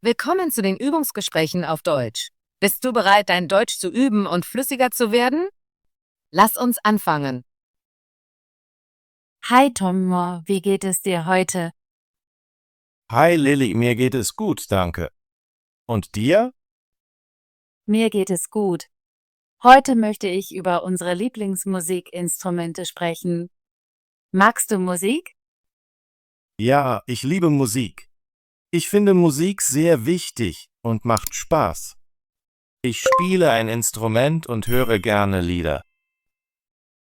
Willkommen zu den Übungsgesprächen auf Deutsch. Bist du bereit, dein Deutsch zu üben und flüssiger zu werden? Lass uns anfangen. Hi Tom, wie geht es dir heute? Hi Lilly, mir geht es gut, danke. Und dir? Mir geht es gut. Heute möchte ich über unsere Lieblingsmusikinstrumente sprechen. Magst du Musik? Ja, ich liebe Musik. Ich finde Musik sehr wichtig und macht Spaß. Ich spiele ein Instrument und höre gerne Lieder.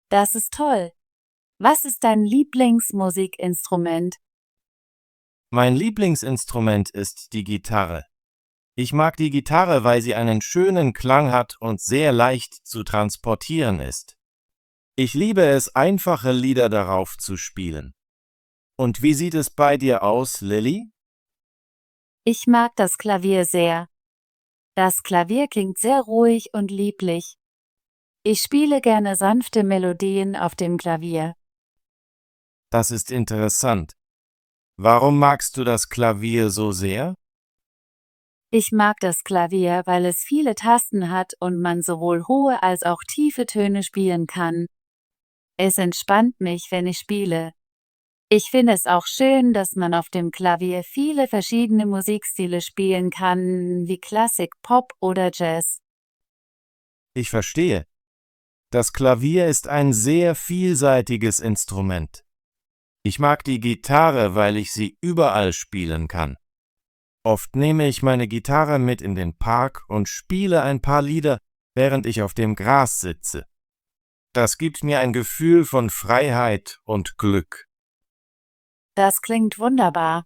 Das ist toll. Was ist dein Lieblingsmusikinstrument? Mein Lieblingsinstrument ist die Gitarre. Ich mag die Gitarre, weil sie einen schönen Klang hat und sehr leicht zu transportieren ist. Ich liebe es, einfache Lieder darauf zu spielen. Und wie sieht es bei dir aus, Lilly? Ich mag das Klavier sehr. Das Klavier klingt sehr ruhig und lieblich. Ich spiele gerne sanfte Melodien auf dem Klavier. Das ist interessant. Warum magst du das Klavier so sehr? Ich mag das Klavier, weil es viele Tasten hat und man sowohl hohe als auch tiefe Töne spielen kann. Es entspannt mich, wenn ich spiele. Ich finde es auch schön, dass man auf dem Klavier viele verschiedene Musikstile spielen kann, wie Klassik, Pop oder Jazz. Ich verstehe. Das Klavier ist ein sehr vielseitiges Instrument. Ich mag die Gitarre, weil ich sie überall spielen kann. Oft nehme ich meine Gitarre mit in den Park und spiele ein paar Lieder, während ich auf dem Gras sitze. Das gibt mir ein Gefühl von Freiheit und Glück. Das klingt wunderbar.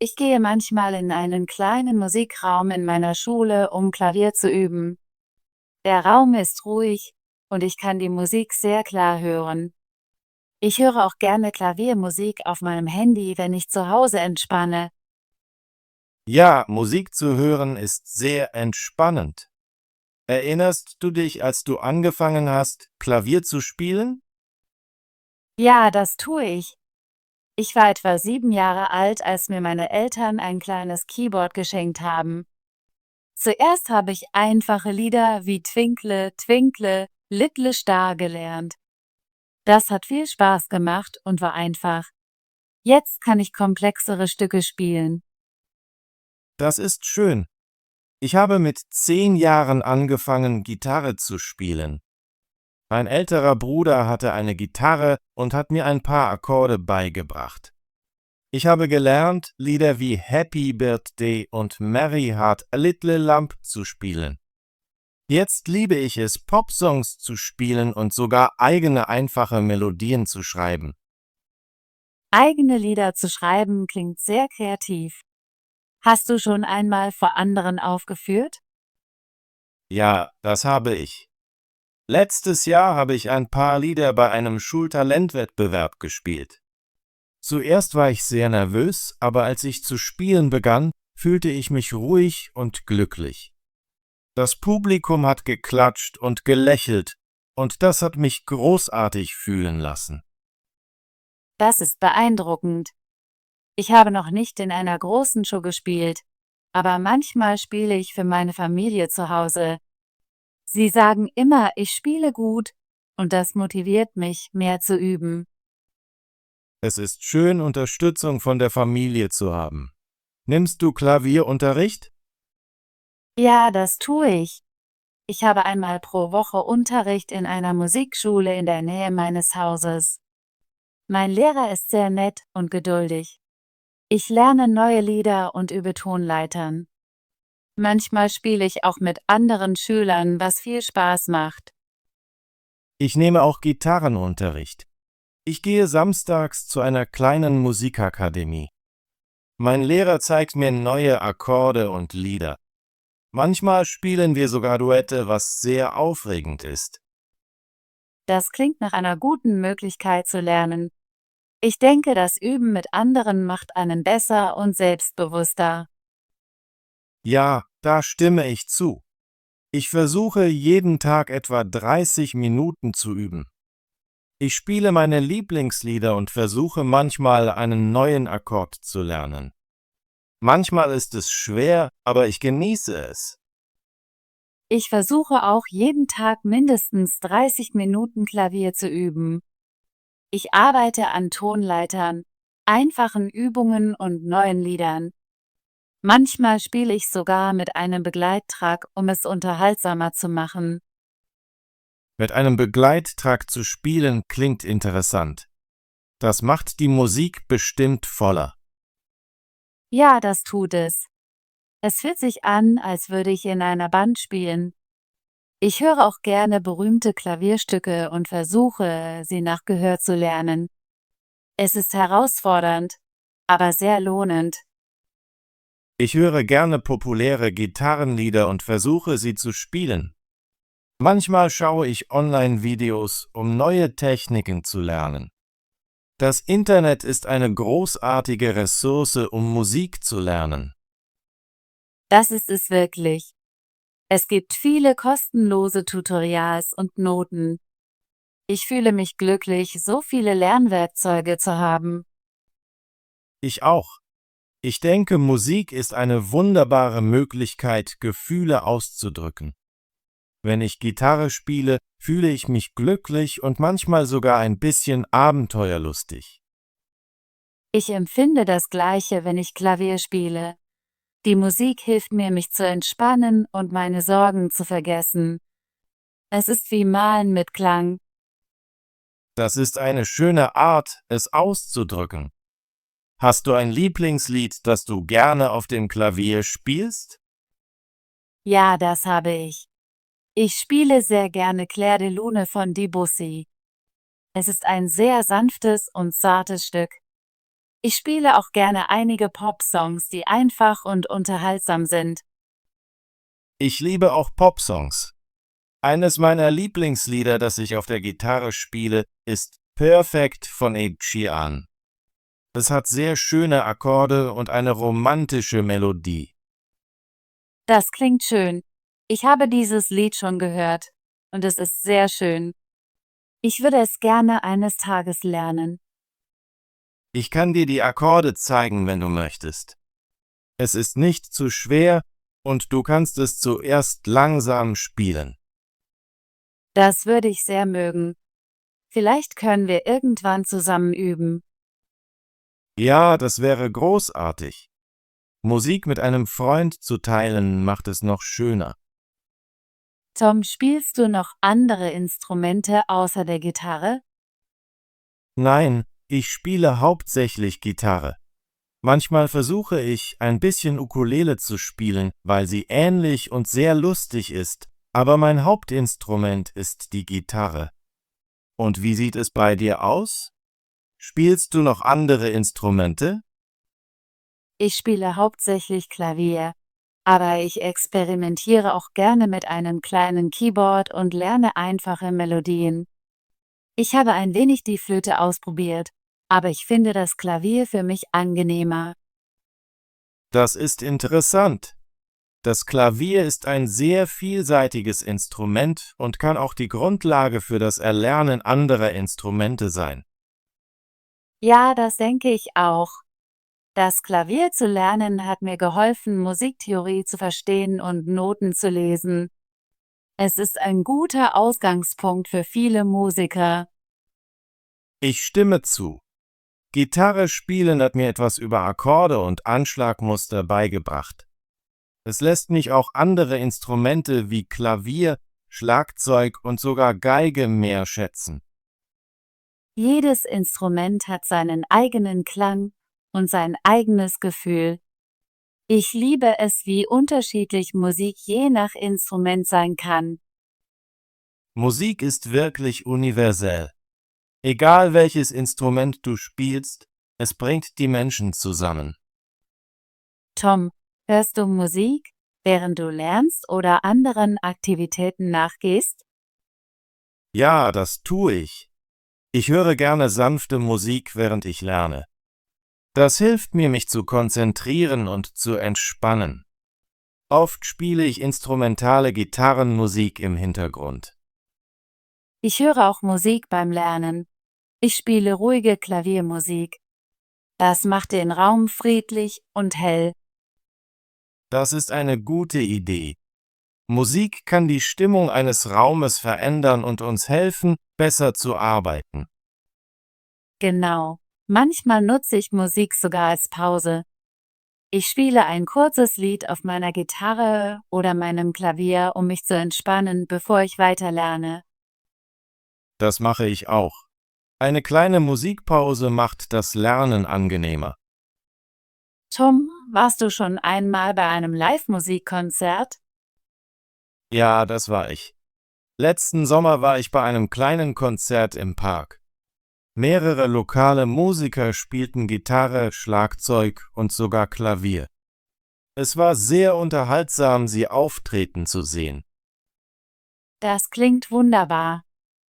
Ich gehe manchmal in einen kleinen Musikraum in meiner Schule, um Klavier zu üben. Der Raum ist ruhig und ich kann die Musik sehr klar hören. Ich höre auch gerne Klaviermusik auf meinem Handy, wenn ich zu Hause entspanne. Ja, Musik zu hören ist sehr entspannend. Erinnerst du dich, als du angefangen hast, Klavier zu spielen? Ja, das tue ich. Ich war etwa 7 Jahre alt, als mir meine Eltern ein kleines Keyboard geschenkt haben. Zuerst habe ich einfache Lieder wie Twinkle, Twinkle, Little Star gelernt. Das hat viel Spaß gemacht und war einfach. Jetzt kann ich komplexere Stücke spielen. Das ist schön. Ich habe mit 10 Jahren angefangen, Gitarre zu spielen. Mein älterer Bruder hatte eine Gitarre und hat mir ein paar Akkorde beigebracht. Ich habe gelernt, Lieder wie Happy Birthday und Mary Had a Little Lamb zu spielen. Jetzt liebe ich es, Popsongs zu spielen und sogar eigene einfache Melodien zu schreiben. Eigene Lieder zu schreiben klingt sehr kreativ. Hast du schon einmal vor anderen aufgeführt? Ja, das habe ich. Letztes Jahr habe ich ein paar Lieder bei einem Schultalentwettbewerb gespielt. Zuerst war ich sehr nervös, aber als ich zu spielen begann, fühlte ich mich ruhig und glücklich. Das Publikum hat geklatscht und gelächelt, und das hat mich großartig fühlen lassen. Das ist beeindruckend. Ich habe noch nicht in einer großen Show gespielt, aber manchmal spiele ich für meine Familie zu Hause. Sie sagen immer, ich spiele gut, und das motiviert mich, mehr zu üben. Es ist schön, Unterstützung von der Familie zu haben. Nimmst du Klavierunterricht? Ja, das tue ich. Ich habe einmal pro Woche Unterricht in einer Musikschule in der Nähe meines Hauses. Mein Lehrer ist sehr nett und geduldig. Ich lerne neue Lieder und übe Tonleitern. Manchmal spiele ich auch mit anderen Schülern, was viel Spaß macht. Ich nehme auch Gitarrenunterricht. Ich gehe samstags zu einer kleinen Musikakademie. Mein Lehrer zeigt mir neue Akkorde und Lieder. Manchmal spielen wir sogar Duette, was sehr aufregend ist. Das klingt nach einer guten Möglichkeit zu lernen. Ich denke, das Üben mit anderen macht einen besser und selbstbewusster. Ja, da stimme ich zu. Ich versuche jeden Tag etwa 30 Minuten zu üben. Ich spiele meine Lieblingslieder und versuche manchmal einen neuen Akkord zu lernen. Manchmal ist es schwer, aber ich genieße es. Ich versuche auch jeden Tag mindestens 30 Minuten Klavier zu üben. Ich arbeite an Tonleitern, einfachen Übungen und neuen Liedern. Manchmal spiele ich sogar mit einem Begleittrack, um es unterhaltsamer zu machen. Mit einem Begleittrack zu spielen klingt interessant. Das macht die Musik bestimmt voller. Ja, das tut es. Es fühlt sich an, als würde ich in einer Band spielen. Ich höre auch gerne berühmte Klavierstücke und versuche, sie nach Gehör zu lernen. Es ist herausfordernd, aber sehr lohnend. Ich höre gerne populäre Gitarrenlieder und versuche sie zu spielen. Manchmal schaue ich Online-Videos, um neue Techniken zu lernen. Das Internet ist eine großartige Ressource, um Musik zu lernen. Das ist es wirklich. Es gibt viele kostenlose Tutorials und Noten. Ich fühle mich glücklich, so viele Lernwerkzeuge zu haben. Ich auch. Ich denke, Musik ist eine wunderbare Möglichkeit, Gefühle auszudrücken. Wenn ich Gitarre spiele, fühle ich mich glücklich und manchmal sogar ein bisschen abenteuerlustig. Ich empfinde das Gleiche, wenn ich Klavier spiele. Die Musik hilft mir, mich zu entspannen und meine Sorgen zu vergessen. Es ist wie Malen mit Klang. Das ist eine schöne Art, es auszudrücken. Hast du ein Lieblingslied, das du gerne auf dem Klavier spielst? Ja, das habe ich. Ich spiele sehr gerne Clair de Lune von Debussy. Es ist ein sehr sanftes und zartes Stück. Ich spiele auch gerne einige Pop-Songs, die einfach und unterhaltsam sind. Ich liebe auch Popsongs. Eines meiner Lieblingslieder, das ich auf der Gitarre spiele, ist Perfect von Ed Sheeran. Es hat sehr schöne Akkorde und eine romantische Melodie. Das klingt schön. Ich habe dieses Lied schon gehört und es ist sehr schön. Ich würde es gerne eines Tages lernen. Ich kann dir die Akkorde zeigen, wenn du möchtest. Es ist nicht zu schwer und du kannst es zuerst langsam spielen. Das würde ich sehr mögen. Vielleicht können wir irgendwann zusammen üben. Ja, das wäre großartig. Musik mit einem Freund zu teilen macht es noch schöner. Tom, spielst du noch andere Instrumente außer der Gitarre? Nein, ich spiele hauptsächlich Gitarre. Manchmal versuche ich, ein bisschen Ukulele zu spielen, weil sie ähnlich und sehr lustig ist, aber mein Hauptinstrument ist die Gitarre. Und wie sieht es bei dir aus? Spielst du noch andere Instrumente? Ich spiele hauptsächlich Klavier, aber ich experimentiere auch gerne mit einem kleinen Keyboard und lerne einfache Melodien. Ich habe ein wenig die Flöte ausprobiert, aber ich finde das Klavier für mich angenehmer. Das ist interessant. Das Klavier ist ein sehr vielseitiges Instrument und kann auch die Grundlage für das Erlernen anderer Instrumente sein. Ja, das denke ich auch. Das Klavier zu lernen hat mir geholfen, Musiktheorie zu verstehen und Noten zu lesen. Es ist ein guter Ausgangspunkt für viele Musiker. Ich stimme zu. Gitarre spielen hat mir etwas über Akkorde und Anschlagmuster beigebracht. Es lässt mich auch andere Instrumente wie Klavier, Schlagzeug und sogar Geige mehr schätzen. Jedes Instrument hat seinen eigenen Klang und sein eigenes Gefühl. Ich liebe es, wie unterschiedlich Musik je nach Instrument sein kann. Musik ist wirklich universell. Egal welches Instrument du spielst, es bringt die Menschen zusammen. Tom, hörst du Musik, während du lernst oder anderen Aktivitäten nachgehst? Ja, das tue ich. Ich höre gerne sanfte Musik, während ich lerne. Das hilft mir, mich zu konzentrieren und zu entspannen. Oft spiele ich instrumentale Gitarrenmusik im Hintergrund. Ich höre auch Musik beim Lernen. Ich spiele ruhige Klaviermusik. Das macht den Raum friedlich und hell. Das ist eine gute Idee. Musik kann die Stimmung eines Raumes verändern und uns helfen, besser zu arbeiten. Genau. Manchmal nutze ich Musik sogar als Pause. Ich spiele ein kurzes Lied auf meiner Gitarre oder meinem Klavier, um mich zu entspannen, bevor ich weiterlerne. Das mache ich auch. Eine kleine Musikpause macht das Lernen angenehmer. Tom, warst du schon einmal bei einem Live-Musikkonzert? Ja, das war ich. Letzten Sommer war ich bei einem kleinen Konzert im Park. Mehrere lokale Musiker spielten Gitarre, Schlagzeug und sogar Klavier. Es war sehr unterhaltsam, sie auftreten zu sehen. Das klingt wunderbar.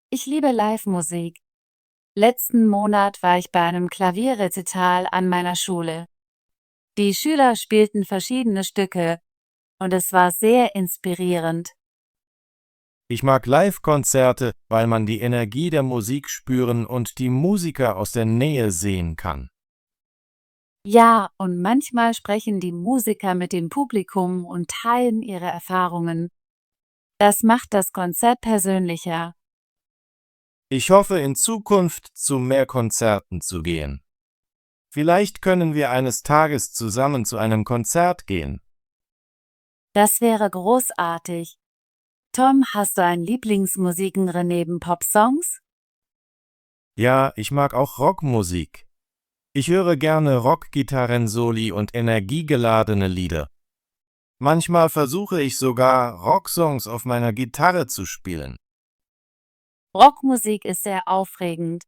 Ich liebe Live-Musik. Letzten Monat war ich bei einem Klavierrezital an meiner Schule. Die Schüler spielten verschiedene Stücke und es war sehr inspirierend. Ich mag Live-Konzerte, weil man die Energie der Musik spüren und die Musiker aus der Nähe sehen kann. Ja, und manchmal sprechen die Musiker mit dem Publikum und teilen ihre Erfahrungen. Das macht das Konzert persönlicher. Ich hoffe, in Zukunft zu mehr Konzerten zu gehen. Vielleicht können wir eines Tages zusammen zu einem Konzert gehen. Das wäre großartig. Tom, hast du ein Lieblingsmusikgenre neben Popsongs? Ja, ich mag auch Rockmusik. Ich höre gerne Rockgitarrensoli und energiegeladene Lieder. Manchmal versuche ich sogar, Rocksongs auf meiner Gitarre zu spielen. Rockmusik ist sehr aufregend.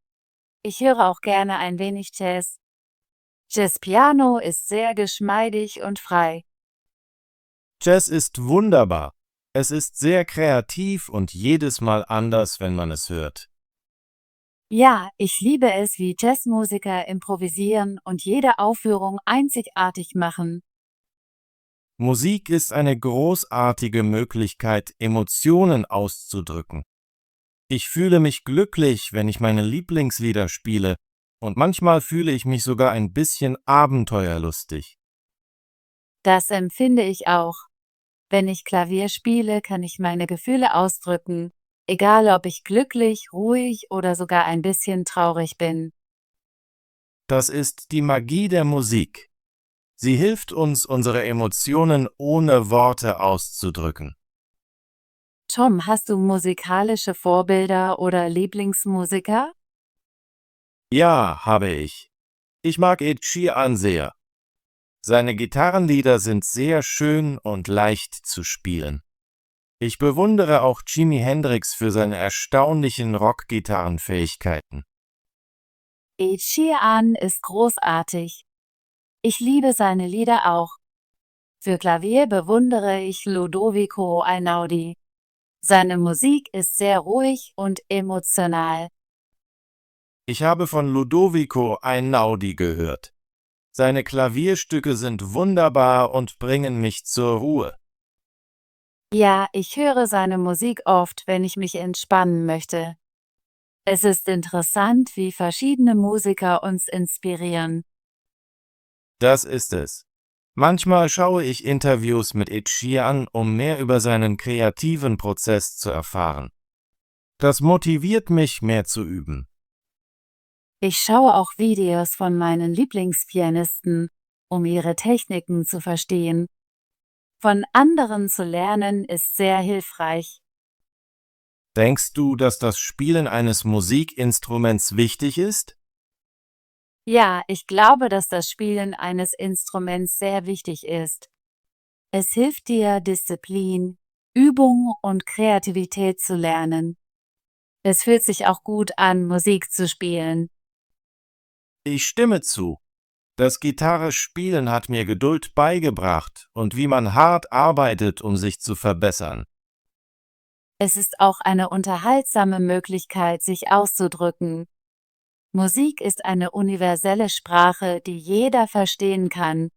Ich höre auch gerne ein wenig Jazz. Jazzpiano ist sehr geschmeidig und frei. Jazz ist wunderbar. Es ist sehr kreativ und jedes Mal anders, wenn man es hört. Ja, ich liebe es, wie Jazzmusiker improvisieren und jede Aufführung einzigartig machen. Musik ist eine großartige Möglichkeit, Emotionen auszudrücken. Ich fühle mich glücklich, wenn ich meine Lieblingslieder spiele, und manchmal fühle ich mich sogar ein bisschen abenteuerlustig. Das empfinde ich auch. Wenn ich Klavier spiele, kann ich meine Gefühle ausdrücken, egal ob ich glücklich, ruhig oder sogar ein bisschen traurig bin. Das ist die Magie der Musik. Sie hilft uns, unsere Emotionen ohne Worte auszudrücken. Tom, hast du musikalische Vorbilder oder Lieblingsmusiker? Ja, habe ich. Ich mag Ed Sheeran sehr. Seine Gitarrenlieder sind sehr schön und leicht zu spielen. Ich bewundere auch Jimi Hendrix für seine erstaunlichen Rockgitarrenfähigkeiten. Ed Sheeran ist großartig. Ich liebe seine Lieder auch. Für Klavier bewundere ich Ludovico Einaudi. Seine Musik ist sehr ruhig und emotional. Ich habe von Ludovico Einaudi gehört. Seine Klavierstücke sind wunderbar und bringen mich zur Ruhe. Ja, ich höre seine Musik oft, wenn ich mich entspannen möchte. Es ist interessant, wie verschiedene Musiker uns inspirieren. Das ist es. Manchmal schaue ich Interviews mit Ed Sheeran, um mehr über seinen kreativen Prozess zu erfahren. Das motiviert mich, mehr zu üben. Ich schaue auch Videos von meinen Lieblingspianisten, um ihre Techniken zu verstehen. Von anderen zu lernen ist sehr hilfreich. Denkst du, dass das Spielen eines Musikinstruments wichtig ist? Ja, ich glaube, dass das Spielen eines Instruments sehr wichtig ist. Es hilft dir, Disziplin, Übung und Kreativität zu lernen. Es fühlt sich auch gut an, Musik zu spielen. Ich stimme zu. Das Gitarrespielen hat mir Geduld beigebracht und wie man hart arbeitet, um sich zu verbessern. Es ist auch eine unterhaltsame Möglichkeit, sich auszudrücken. Musik ist eine universelle Sprache, die jeder verstehen kann.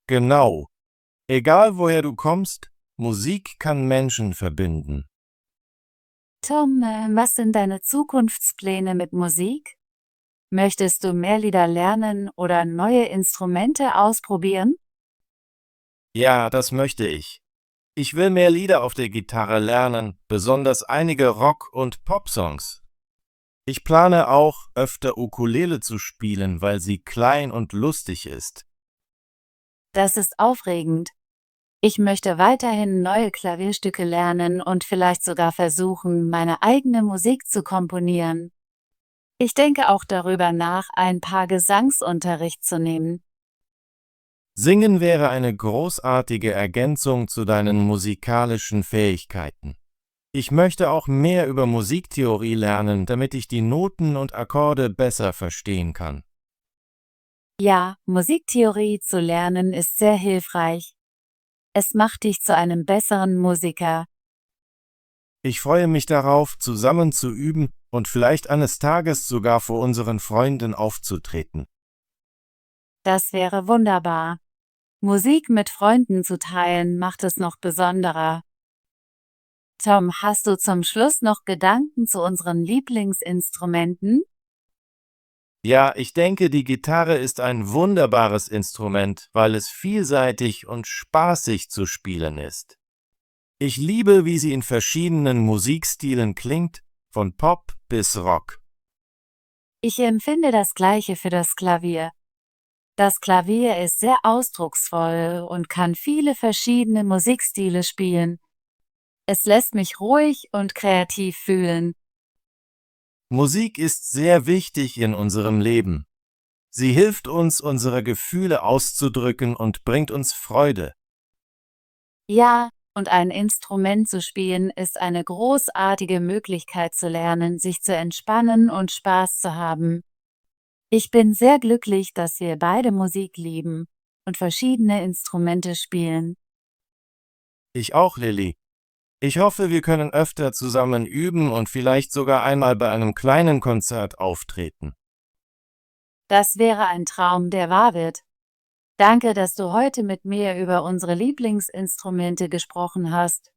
Genau. Egal woher du kommst, Musik kann Menschen verbinden. Tom, was sind deine Zukunftspläne mit Musik? Möchtest du mehr Lieder lernen oder neue Instrumente ausprobieren? Ja, das möchte ich. Ich will mehr Lieder auf der Gitarre lernen, besonders einige Rock- und Popsongs. Ich plane auch, öfter Ukulele zu spielen, weil sie klein und lustig ist. Das ist aufregend. Ich möchte weiterhin neue Klavierstücke lernen und vielleicht sogar versuchen, meine eigene Musik zu komponieren. Ich denke auch darüber nach, ein paar Gesangsunterricht zu nehmen. Singen wäre eine großartige Ergänzung zu deinen musikalischen Fähigkeiten. Ich möchte auch mehr über Musiktheorie lernen, damit ich die Noten und Akkorde besser verstehen kann. Ja, Musiktheorie zu lernen ist sehr hilfreich. Es macht dich zu einem besseren Musiker. Ich freue mich darauf, zusammen zu üben und vielleicht eines Tages sogar vor unseren Freunden aufzutreten. Das wäre wunderbar. Musik mit Freunden zu teilen macht es noch besonderer. Tom, hast du zum Schluss noch Gedanken zu unseren Lieblingsinstrumenten? Ja, ich denke, die Gitarre ist ein wunderbares Instrument, weil es vielseitig und spaßig zu spielen ist. Ich liebe, wie sie in verschiedenen Musikstilen klingt, von Pop bis Rock. Ich empfinde das Gleiche für das Klavier. Das Klavier ist sehr ausdrucksvoll und kann viele verschiedene Musikstile spielen. Es lässt mich ruhig und kreativ fühlen. Musik ist sehr wichtig in unserem Leben. Sie hilft uns, unsere Gefühle auszudrücken und bringt uns Freude. Ja, und ein Instrument zu spielen ist eine großartige Möglichkeit zu lernen, sich zu entspannen und Spaß zu haben. Ich bin sehr glücklich, dass wir beide Musik lieben und verschiedene Instrumente spielen. Ich auch, Lilly. Ich hoffe, wir können öfter zusammen üben und vielleicht sogar einmal bei einem kleinen Konzert auftreten. Das wäre ein Traum, der wahr wird. Danke, dass du heute mit mir über unsere Lieblingsinstrumente gesprochen hast.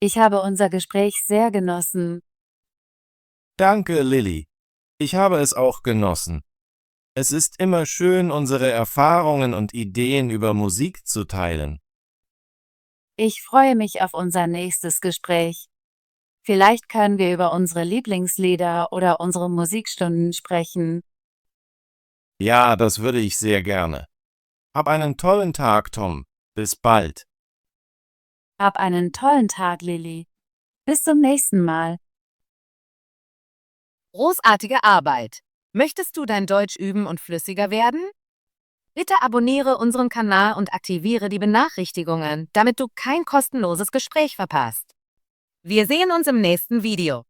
Ich habe unser Gespräch sehr genossen. Danke, Lilly. Ich habe es auch genossen. Es ist immer schön, unsere Erfahrungen und Ideen über Musik zu teilen. Ich freue mich auf unser nächstes Gespräch. Vielleicht können wir über unsere Lieblingslieder oder unsere Musikstunden sprechen. Ja, das würde ich sehr gerne. Hab einen tollen Tag, Tom. Bis bald. Hab einen tollen Tag, Lilly. Bis zum nächsten Mal. Großartige Arbeit! Möchtest du dein Deutsch üben und flüssiger werden? Bitte abonniere unseren Kanal und aktiviere die Benachrichtigungen, damit du kein kostenloses Gespräch verpasst. Wir sehen uns im nächsten Video.